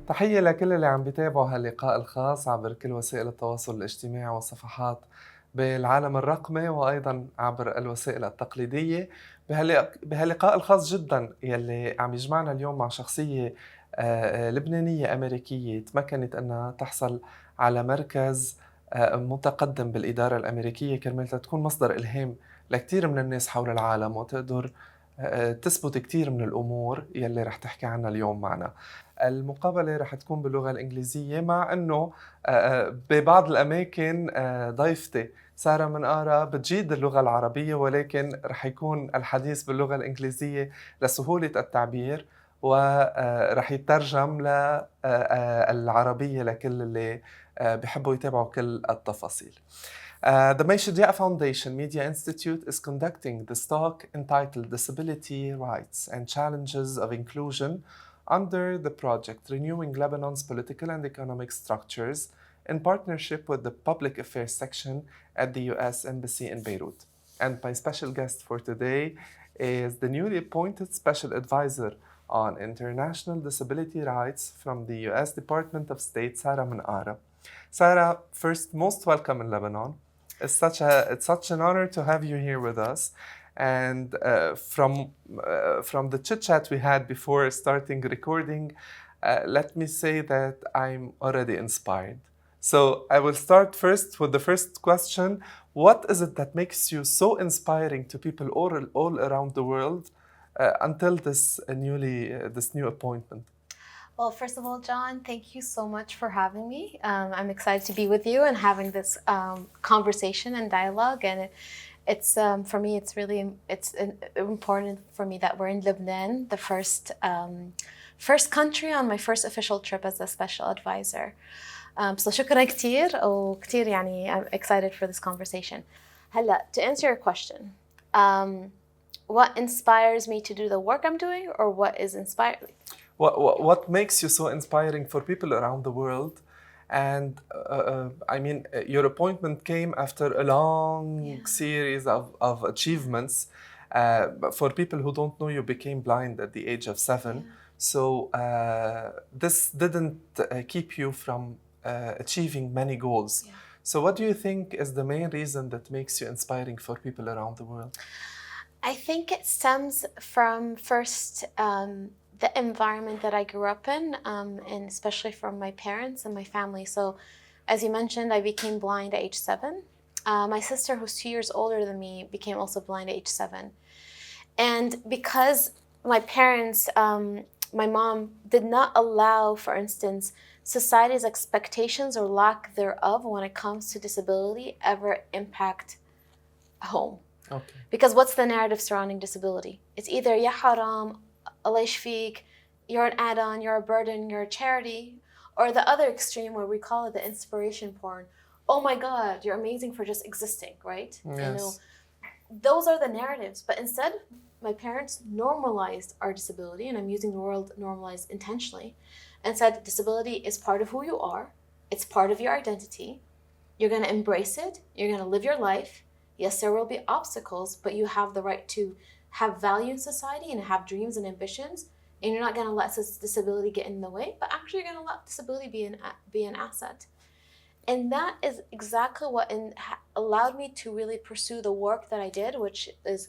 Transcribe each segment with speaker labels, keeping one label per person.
Speaker 1: تحية لكل اللي عم بيتابعوا هاللقاء الخاص عبر كل وسائل التواصل الاجتماعي والصفحات بالعالم الرقمي وأيضا عبر الوسائل التقليدية. بهاللقاء الخاص جدا يلي عم يجمعنا اليوم مع شخصية لبنانية أمريكية تمكنت أنها تحصل على مركز متقدم بالإدارة الأمريكية كرمال تكون مصدر إلهام لكتير من الناس حول العالم وتقدر تثبت كتير من الأمور يلي رح تحكي عنها اليوم معنا. المقابلة رح تكون باللغة الإنجليزية مع أنه ببعض الأماكن ضيفتي سارة منقارة بتجيد اللغة العربية، ولكن رح يكون الحديث باللغة الإنجليزية لسهولة التعبير، ورح يترجم للعربية لكل اللي بيحبوا يتابعوا كل التفاصيل. The Meishia Foundation Media Institute is conducting this talk entitled Disability Rights and Challenges of Inclusion under the project Renewing Lebanon's Political and Economic Structures in partnership with the Public Affairs section at the US Embassy in Beirut. And my special guest for today is the newly appointed Special Advisor on International Disability Rights from the US Department of State, Sara Minkara. Sara, first, most welcome in Lebanon. It's such an honor to have you here with us. And from the chit chat we had before starting recording, let me say that I'm already inspired. So I will start first with the first question. What is it that makes you so inspiring to people all around the world until this new appointment?
Speaker 2: Well, first of all, John, thank you so much for having me. I'm excited to be with you and having this conversation and dialogue. And it's for me, it's really important for me that we're in Lebanon, the first country on my first official trip as a special advisor. So شكرا كتير وكتير يعني I'm excited for this conversation. هلا, to answer your question, what inspires me to do the work I'm doing, or what is inspiring?
Speaker 1: What makes you so inspiring for people around the world? And I mean, your appointment came after a long series of achievements. For people who don't know, you became blind at the age of 7. So this didn't keep you from achieving many goals. So what do you think is the main reason that makes you inspiring for people around the world?
Speaker 2: I think it stems from first the environment that I grew up in, and especially from my parents and my family. So, as you mentioned, I became blind at age 7. My sister, who's 2 years older than me, became also blind at age 7. And because my parents, my mom did not allow, for instance, society's expectations or lack thereof when it comes to disability ever impact home.
Speaker 1: Okay.
Speaker 2: Because what's the narrative surrounding disability? It's either ya haram, Allah yashfik, you're an add-on, you're a burden, you're a charity, or the other extreme where we call it the inspiration porn. Oh my God, you're amazing for just existing, right?
Speaker 1: Yes.
Speaker 2: You know, those are the narratives. But instead, my parents normalized our disability, and I'm using the word normalized intentionally, and said disability is part of who you are. It's part of your identity. You're going to embrace it. You're going to live your life. Yes, there will be obstacles, but you have the right to have value in society and have dreams and ambitions, and you're not going to let disability get in the way, but actually you're going to let disability be an asset. And that is exactly what allowed me to really pursue the work that I did, which is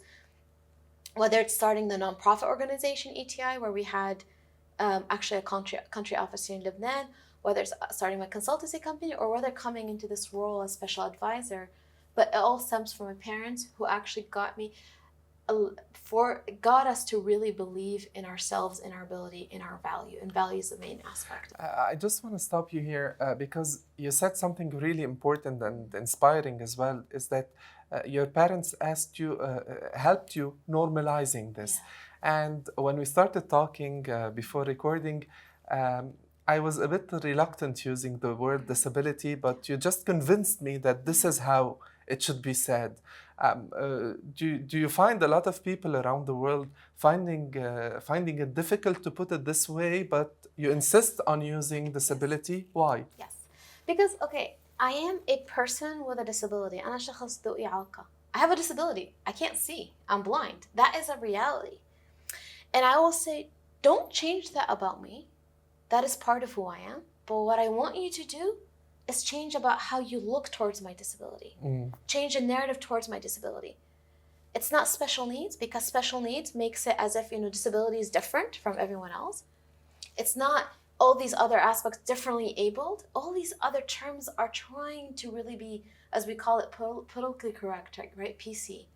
Speaker 2: whether it's starting the nonprofit organization ETI, where we had actually a country office here in Lebanon, whether it's starting my consultancy company, or whether coming into this role as special advisor. But it all stems from my parents, who actually got us to really believe in ourselves, in our ability, in our value, and value is the main aspect.
Speaker 1: I just want to stop you here because you said something really important and inspiring as well, is that your parents helped you normalizing this. And when we started talking before recording, I was a bit reluctant using the word disability, but you just convinced me that this is how it should be said. Do you find a lot of people around the world finding it difficult to put it this way, but you insist on using disability? Why?
Speaker 2: Yes, because okay, I am a person with a disability. أنا شخص ذو إعاقة. I have a disability. I can't see. I'm blind. That is a reality. And I will say, don't change that about me. That is part of who I am. But what I want you to do is change about how you look towards my disability. Change the narrative towards my disability. It's not special needs, because special needs makes it as if, disability is different from everyone else. It's not all these other aspects, differently abled. All these other terms are trying to really be, as we call it, politically correct, right? PC.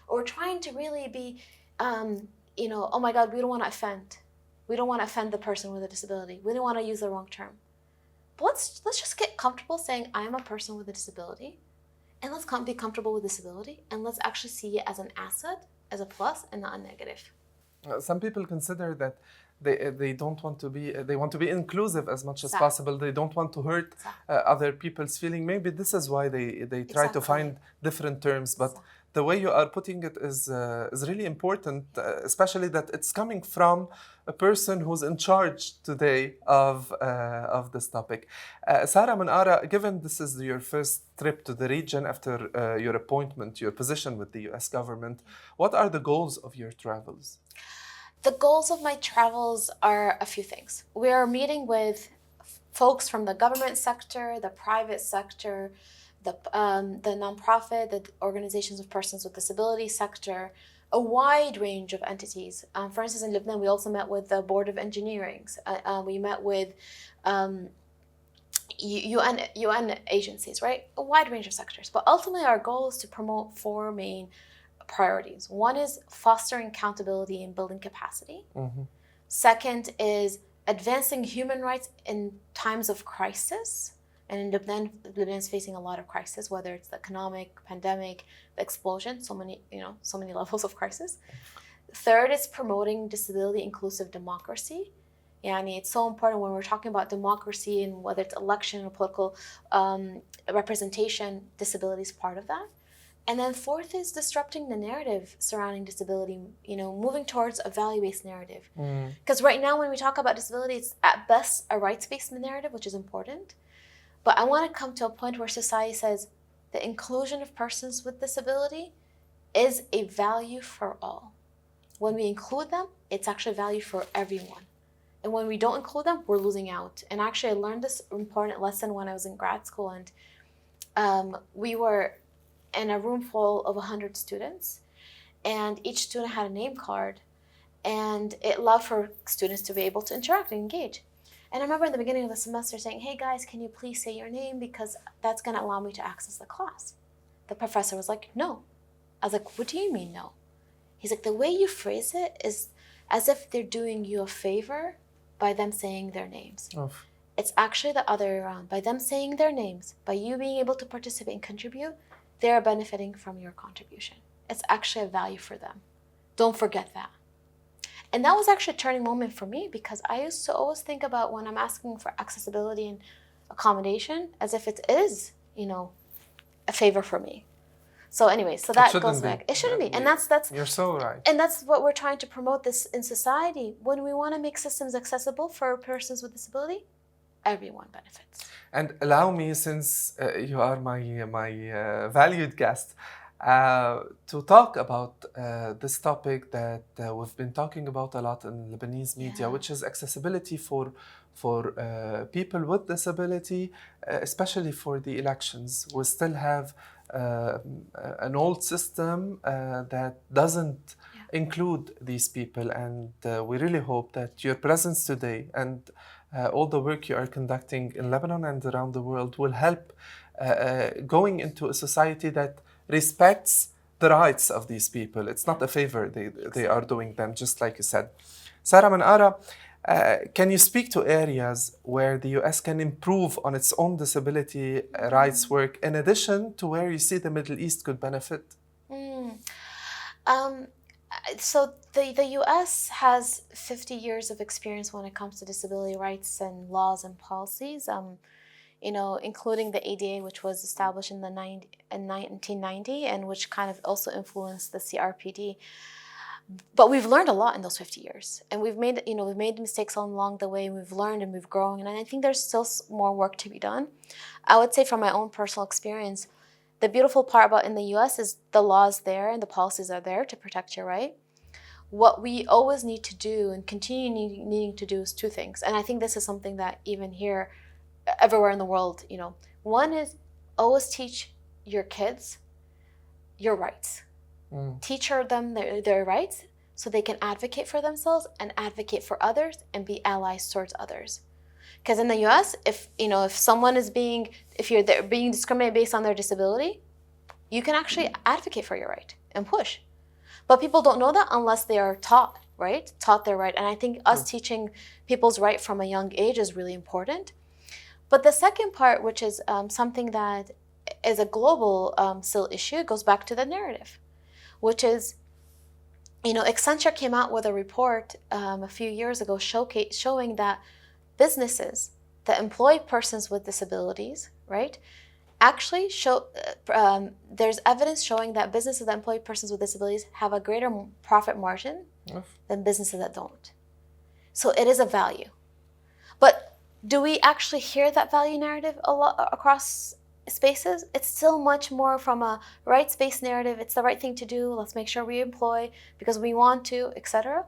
Speaker 2: Or trying to really be, oh my God, we don't want to offend. We don't want to offend the person with a disability. We don't want to use the wrong term. But let's just get comfortable saying I am a person with a disability, and let's be comfortable with disability, and let's actually see it as an asset, as a plus, and not a negative.
Speaker 1: Some people consider that they don't want to be, they want to be inclusive as much as
Speaker 2: Exactly.
Speaker 1: possible. They don't want to hurt other people's feeling. Maybe this is why they try to find different terms. But the way you are putting it is really important, especially that it's coming from a person who's in charge today of this topic. Sara Minkara, given this is your first trip to the region after your appointment, your position with the U.S. government, what are the goals of your travels?
Speaker 2: The goals of my travels are a few things. We are meeting with folks from the government sector, the private sector, the nonprofit, the organizations of persons with disability sector, a wide range of entities. For instance, in Lebanon, we also met with the Board of Engineering. We met with UN agencies, right? A wide range of sectors. But ultimately, our goal is to promote four main priorities. One is fostering accountability and building capacity. Second is advancing human rights in times of crisis. And in Lebanon is facing a lot of crisis, whether it's the economic, pandemic, the explosion, so many levels of crisis. Third is promoting disability inclusive democracy. It's so important when we're talking about democracy, and whether it's election or political representation, disability is part of that. And then fourth is disrupting the narrative surrounding disability, moving towards a value-based narrative. Because right now when we talk about disability, it's at best a rights-based narrative, which is important. But I want to come to a point where society says the inclusion of persons with disability is a value for all. When we include them, it's actually value for everyone. And when we don't include them, we're losing out. And actually, I learned this important lesson when I was in grad school. And we were in a room full of 100 students. And each student had a name card. And it allowed for students to be able to interact and engage. And I remember in the beginning of the semester saying, hey guys, can you please say your name? Because that's going to allow me to access the class. The professor was like, no. I was like, what do you mean no? He's like, the way you phrase it is as if they're doing you a favor by them saying their names. It's actually the other way around. By them saying their names, by you being able to participate and contribute, they're benefiting from your contribution. It's actually a value for them. Don't forget that. And that was actually a turning moment for me, because I used to always think about when I'm asking for accessibility and accommodation as if it is, a favor for me. So anyway, so that goes back. It shouldn't be. And that's
Speaker 1: you're so right.
Speaker 2: And that's what we're trying to promote this in society. When we want to make systems accessible for persons with disability, everyone benefits.
Speaker 1: And allow me, since you are my valued guest, to talk about this topic that we've been talking about a lot in Lebanese media, which is accessibility for people with disability, especially for the elections. We still have an old system that doesn't include these people, and we really hope that your presence today and all the work you are conducting in Lebanon and around the world will help going into a society that respects the rights of these people. It's not a favor they are doing them, just like you said. Sara Minkara, can you speak to areas where the US can improve on its own disability rights work, in addition to where you see the Middle East could benefit?
Speaker 2: So the US has 50 years of experience when it comes to disability rights and laws and policies, including the ADA, which was established in 1990 and which kind of also influenced the CRPD. But we've learned a lot in those 50 years, and we've made mistakes along the way, and we've learned and we've grown, and I think there's still more work to be done. I would say from my own personal experience, the beautiful part about in the US is the laws there and the policies are there to protect your right. What we always need to do and continue needing to do is two things. And I think this is something that even here, everywhere in the world, one is always teach your kids your rights. Teach them their rights so they can advocate for themselves and advocate for others and be allies towards others. Because in the US, if someone is being discriminated based on their disability, you can actually advocate for your right and push. But people don't know that unless they are taught their right. And I think us teaching people's right from a young age is really important. But the second part, which is something that is a global still issue, goes back to the narrative, which is, Accenture came out with a report a few years ago showing that businesses that employ persons with disabilities, right, actually show there's evidence showing that businesses that employ persons with disabilities have a greater profit margin than businesses that don't. So it is a value. But do we actually hear that value narrative a lot across spaces? It's still much more from a rights-based narrative. It's the right thing to do. Let's make sure we employ because we want to, etc.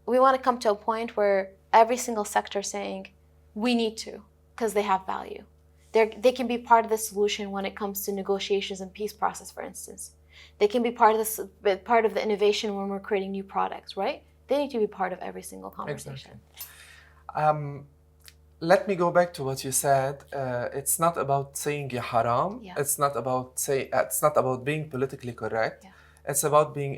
Speaker 2: We want to come to a point where every single sector is saying we need to because they have value. They can be part of the solution when it comes to negotiations and peace process, for instance. They can be part of the innovation when we're creating new products, right? They need to be part of every single conversation.
Speaker 1: Exactly. Let me go back to what you said. It's not about saying ya haram.
Speaker 2: Yeah.
Speaker 1: It's not about being politically correct.
Speaker 2: Yeah.
Speaker 1: It's about being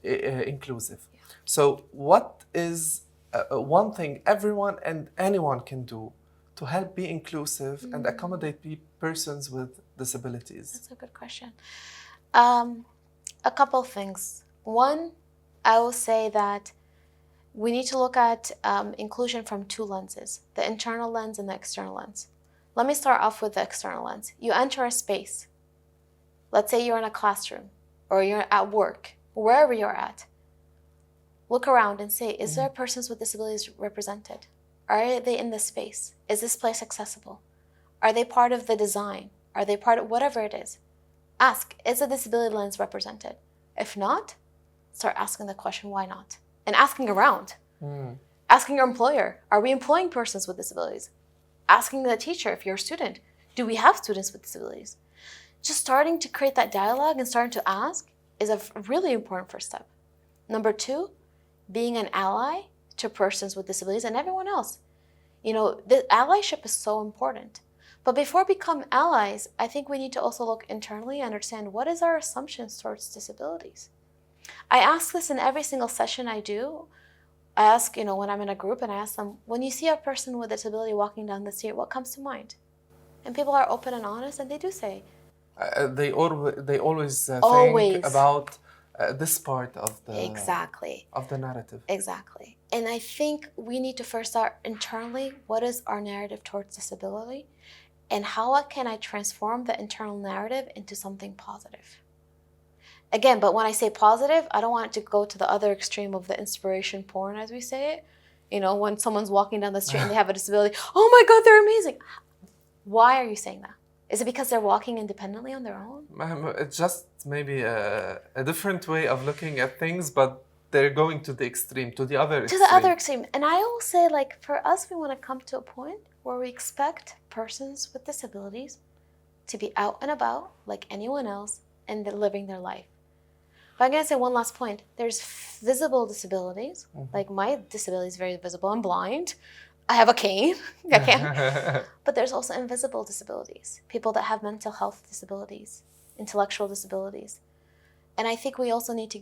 Speaker 1: inclusive.
Speaker 2: Yeah.
Speaker 1: So what is one thing everyone and anyone can do to help be inclusive and accommodate persons with disabilities?
Speaker 2: That's a good question. A couple of things. One, I will say that we need to look at inclusion from two lenses, the internal lens and the external lens. Let me start off with the external lens. You enter a space. Let's say you're in a classroom or you're at work, wherever you're at. Look around and say, is there persons with disabilities represented? Are they in this space? Is this place accessible? Are they part of the design? Are they part of whatever it is? Ask, is the disability lens represented? If not, start asking the question, why not? And asking around. Asking your employer, are we employing persons with disabilities? Asking the teacher, if you're a student, do we have students with disabilities? Just starting to create that dialogue and starting to ask is a really important first step. Number two, being an ally to persons with disabilities and everyone else. The allyship is so important. But before we become allies, I think we need to also look internally and understand what is our assumptions towards disabilities. I ask this in every single session I do. I ask, when I'm in a group and I ask them, when you see a person with a disability walking down the street, what comes to mind? And people are open and honest and they do say.
Speaker 1: They always think about this part of the narrative.
Speaker 2: Exactly. And I think we need to first start internally. What is our narrative towards disability? And how can I transform the internal narrative into something positive? Again, but when I say positive, I don't want it to go to the other extreme of the inspiration porn, as we say it. When someone's walking down the street and they have a disability, oh my God, they're amazing. Why are you saying that? Is it because they're walking independently on their own?
Speaker 1: It's just maybe a different way of looking at things, but they're going to the extreme, to the other extreme.
Speaker 2: To the other extreme. And I will say, for us, we want to come to a point where we expect persons with disabilities to be out and about like anyone else and they're living their life. But I'm going to say one last point. There's visible disabilities. Like my disability is very visible. I'm blind. I have a cane. I can't. But there's also invisible disabilities. People that have mental health disabilities, intellectual disabilities. And I think we also need to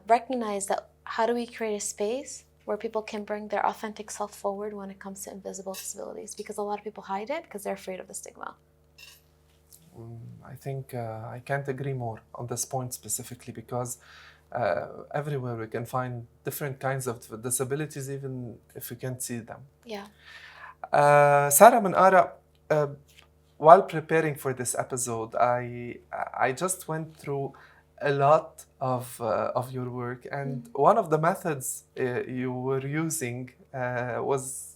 Speaker 2: recognize that how do we create a space where people can bring their authentic self forward when it comes to invisible disabilities? Because a lot of people hide it because they're afraid of the stigma.
Speaker 1: I think I can't agree more on this point specifically because everywhere we can find different kinds of disabilities even if we can't see them.
Speaker 2: Yeah.
Speaker 1: Sara Minkara, while preparing for this episode, I just went through a lot of your work, and one of the methods you were using was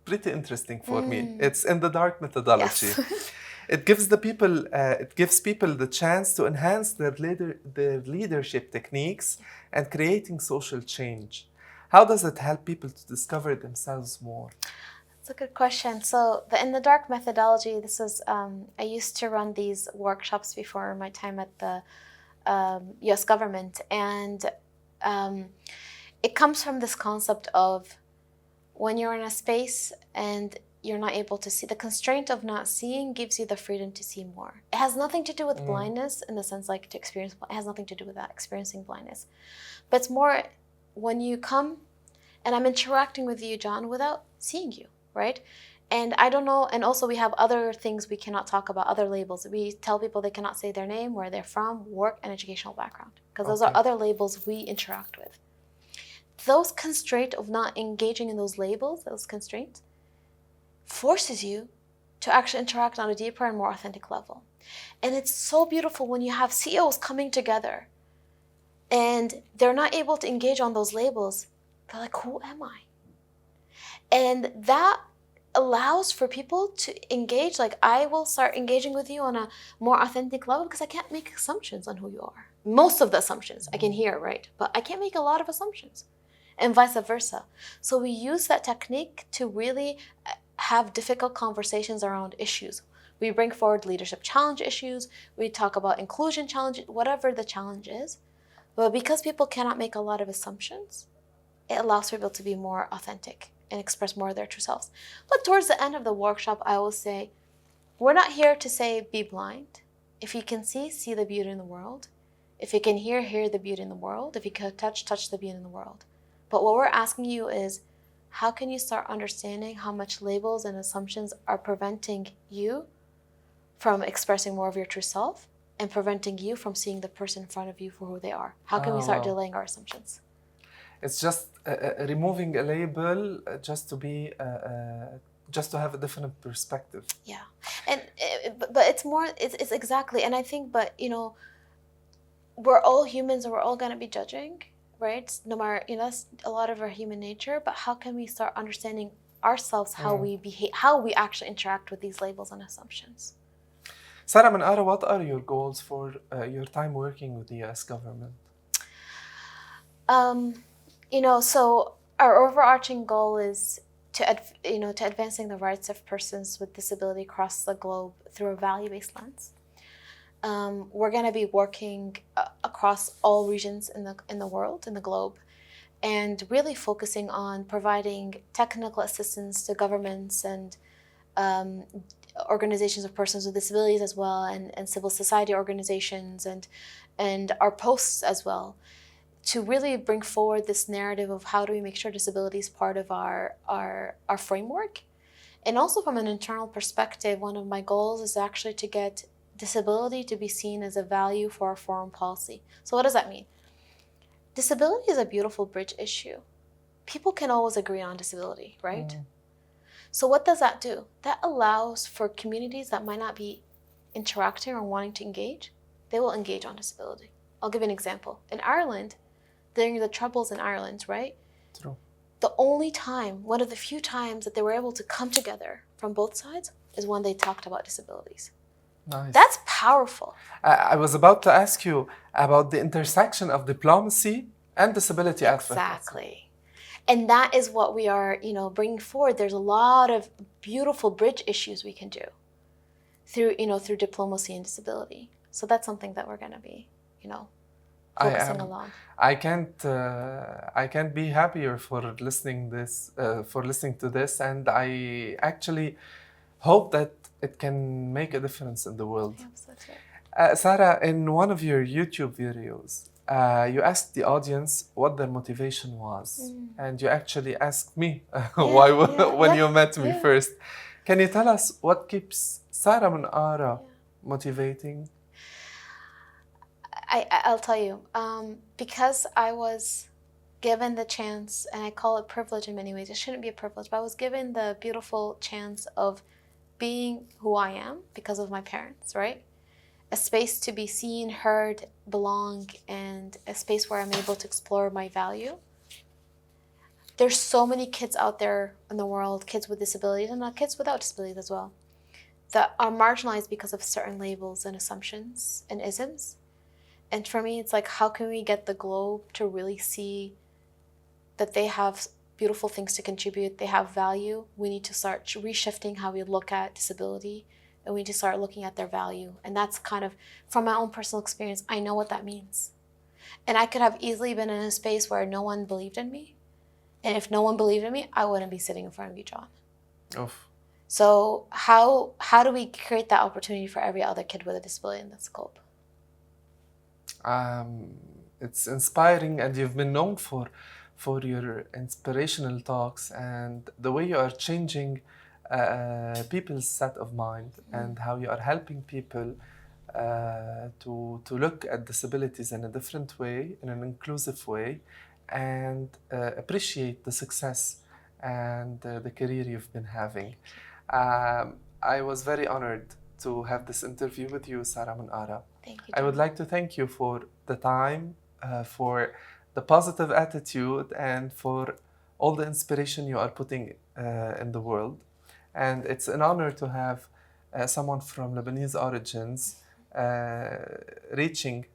Speaker 1: pretty interesting for me. It's in the dark methodology.
Speaker 2: Yes.
Speaker 1: It gives people the chance to enhance their leadership techniques and creating social change. How does it help people to discover themselves more?
Speaker 2: That's a good question. So the In the Dark methodology, this is, I used to run these workshops before my time at the US government. And it comes from this concept of when you're in a space and you're not able to see, the constraint of not seeing gives you the freedom to see more. It has nothing to do with blindness in the sense like to experience, it has nothing to do with that, experiencing blindness. But it's more when you come and I'm interacting with you, John, without seeing you, right? And I don't know, and also we have other things we cannot talk about, other labels. We tell people they cannot say their name, where they're from, work, and educational background, because those are other labels we interact with. Those constraints of not engaging in those labels, those constraints, forces you to actually interact on a deeper and more authentic level. And it's so beautiful when you have CEOs coming together and they're not able to engage on those labels. They're like, who am I? And that allows for people to engage. Like, I will start engaging with you on a more authentic level because I can't make assumptions on who you are. Most of the assumptions I can hear, right? But I can't make a lot of assumptions, and vice versa. So we use that technique to really have difficult conversations around issues. We bring forward leadership challenge issues. We talk about inclusion challenges, whatever the challenge is. But because people cannot make a lot of assumptions, it allows people to be more authentic and express more of their true selves. But towards the end of the workshop, I will say, we're not here to say be blind. If you can see the beauty in the world. If you can hear the beauty in the world. If you can touch the beauty in the world. But what we're asking you is, how can you start understanding how much labels and assumptions are preventing you from expressing more of your true self and preventing you from seeing the person in front of you for who they are? How can we start delaying our assumptions?
Speaker 1: It's just removing a label just to have a different perspective.
Speaker 2: Yeah, and but it's more. It's exactly, and I think, but we're all humans, and we're all gonna be judging, right? No matter, that's a lot of our human nature. But how can we start understanding ourselves, how we behave, how we actually interact with these labels and assumptions?
Speaker 1: Sara Minkara, what are your goals for your time working with the US government?
Speaker 2: So our overarching goal is to advancing the rights of persons with disability across the globe through a value-based lens. We're going to be working across all regions in the world, in the globe, and really focusing on providing technical assistance to governments and organizations of persons with disabilities as well, and civil society organizations and our posts as well, to really bring forward this narrative of how do we make sure disability is part of our framework. And also from an internal perspective, one of my goals is actually to get disability to be seen as a value for our foreign policy. So what does that mean? Disability is a beautiful bridge issue. People can always agree on disability, right? So what does that do? That allows for communities that might not be interacting or wanting to engage, they will engage on disability. I'll give you an example. In Ireland, during the Troubles in Ireland, right?
Speaker 1: True.
Speaker 2: The only time, one of the few times that they were able to come together from both sides is when they talked about disabilities.
Speaker 1: Nice.
Speaker 2: That's powerful.
Speaker 1: I was about to ask you about the intersection of diplomacy and disability advocacy.
Speaker 2: Exactly. And that is what we are, bringing forward. There's a lot of beautiful bridge issues we can do through diplomacy and disability. So that's something that we're going to be, focusing along.
Speaker 1: I can't be happier for listening to this, and I actually hope that it can make a difference in the world.
Speaker 2: Yeah, so too.
Speaker 1: Sara, in one of your YouTube videos, you asked the audience what their motivation was, and you actually asked me when you met me first. Can you tell us what keeps Sara Minkara motivating?
Speaker 2: I'll tell you, because I was given the chance, and I call it privilege in many ways. It shouldn't be a privilege, but I was given the beautiful chance of being who I am because of my parents, right? A space to be seen, heard, belong, and a space where I'm able to explore my value. There's so many kids out there in the world, kids with disabilities and kids without disabilities as well, that are marginalized because of certain labels and assumptions and isms. And for me, it's like, how can we get the globe to really see that they have beautiful things to contribute, they have value? We need to start reshifting how we look at disability, and we need to start looking at their value. And that's kind of, from my own personal experience, I know what that means. And I could have easily been in a space where no one believed in me. And if no one believed in me, I wouldn't be sitting in front of you, John.
Speaker 1: Oof.
Speaker 2: So how do we create that opportunity for every other kid with a disability in that scope?
Speaker 1: It's inspiring, and you've been known for your inspirational talks and the way you are changing people's set of mind and how you are helping people to look at disabilities in a different way, in an inclusive way, and appreciate the success and the career you've been having. I was very honored to have this interview with you, Sara Minkara.
Speaker 2: Thank you,
Speaker 1: I would
Speaker 2: John.
Speaker 1: like to thank you for the time, for the positive attitude, and for all the inspiration you are putting in the world. And it's an honor to have someone from Lebanese origins reaching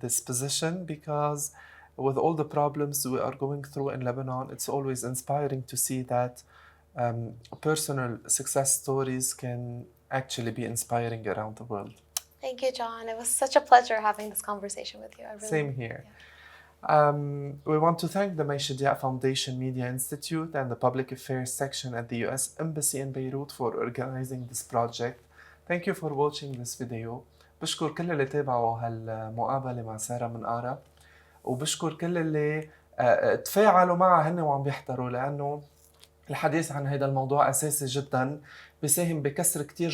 Speaker 1: this position, because with all the problems we are going through in Lebanon, it's always inspiring to see that personal success stories can actually be inspiring around the world.
Speaker 2: Thank you, John. It was such a pleasure having this conversation with you.
Speaker 1: Same here. We want to thank the Maishidia Foundation Media Institute and the Public Affairs section at the US Embassy in Beirut for organizing this project. Thank you for watching this video. بشكر كل اللي تابعوا هالمقابلة مع سارة منقارة، وبشكر كل اللي تفاعلوا معها هن وعم بيحضروا، لأنه الحديث عن هذا الموضوع أساسي جدا، بيساهم بكسر كتير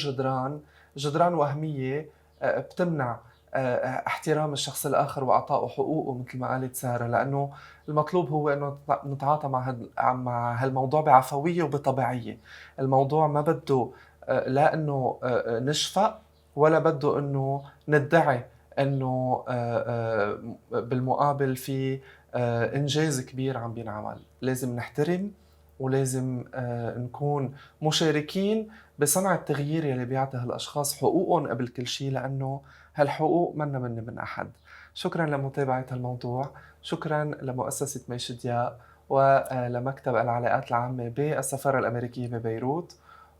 Speaker 1: جدران وهمية بتمنع احترام الشخص الآخر وإعطائه حقوقه مثل ما قالت سارة، لأنه المطلوب هو أنه نتعاطى مع هالموضوع بعفوية وبطبيعية. الموضوع ما بده لا أنه نشفق، ولا بده أنه ندعي أنه بالمقابل في إنجاز كبير عم بينعمل. لازم نحترم، ولازم نكون مشاركين بصنع التغيير يلي بيعطي هالأشخاص حقوقهم قبل كل شيء، لأنه هالحقوق منا من أحد. شكرا لمتابعة هالموضوع، شكرا لمؤسسة ميشديا ولمكتب العلاقات العامة بالسفارة الأمريكية ببيروت،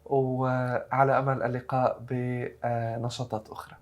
Speaker 1: وعلى أمل اللقاء بنشاطات أخرى.